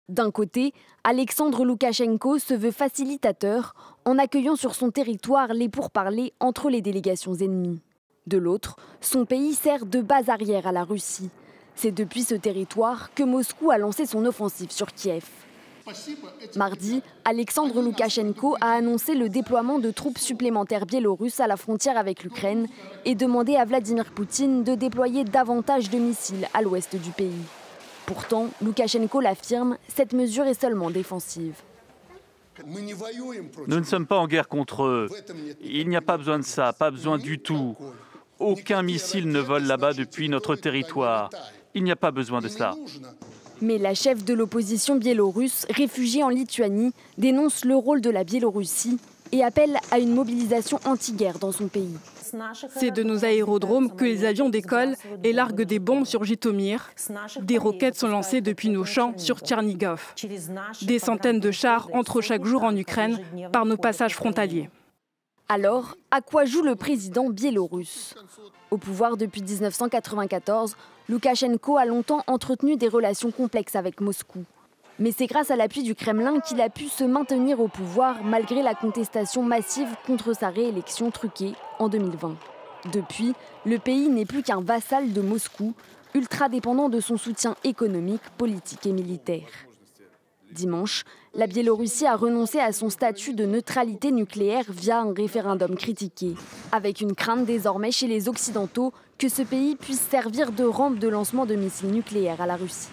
D'un côté, Alexandre Loukachenko se veut facilitateur en accueillant sur son territoire les pourparlers entre les délégations ennemies. De l'autre, son pays sert de base arrière à la Russie. C'est depuis ce territoire que Moscou a lancé son offensive sur Kiev. Mardi, Alexandre Loukachenko a annoncé le déploiement de troupes supplémentaires biélorusses à la frontière avec l'Ukraine et demandé à Vladimir Poutine de déployer davantage de missiles à l'ouest du pays. Pourtant, Loukachenko l'affirme, cette mesure est seulement défensive. Nous ne sommes pas en guerre contre eux. Il n'y a pas besoin de ça, pas besoin du tout. Aucun missile ne vole là-bas depuis notre territoire. Il n'y a pas besoin de cela. Mais la chef de l'opposition biélorusse, réfugiée en Lituanie, dénonce le rôle de la Biélorussie et appelle à une mobilisation anti-guerre dans son pays. C'est de nos aérodromes que les avions décollent et larguent des bombes sur Jitomir. Des roquettes sont lancées depuis nos champs sur Tchernigov. Des centaines de chars entrent chaque jour en Ukraine par nos passages frontaliers. Alors, à quoi joue le président biélorusse? Au pouvoir depuis 1994, Loukachenko a longtemps entretenu des relations complexes avec Moscou. Mais c'est grâce à l'appui du Kremlin qu'il a pu se maintenir au pouvoir malgré la contestation massive contre sa réélection truquée en 2020. Depuis, le pays n'est plus qu'un vassal de Moscou, ultra dépendant de son soutien économique, politique et militaire. Dimanche, la Biélorussie a renoncé à son statut de neutralité nucléaire via un référendum critiqué, avec une crainte désormais chez les Occidentaux que ce pays puisse servir de rampe de lancement de missiles nucléaires à la Russie.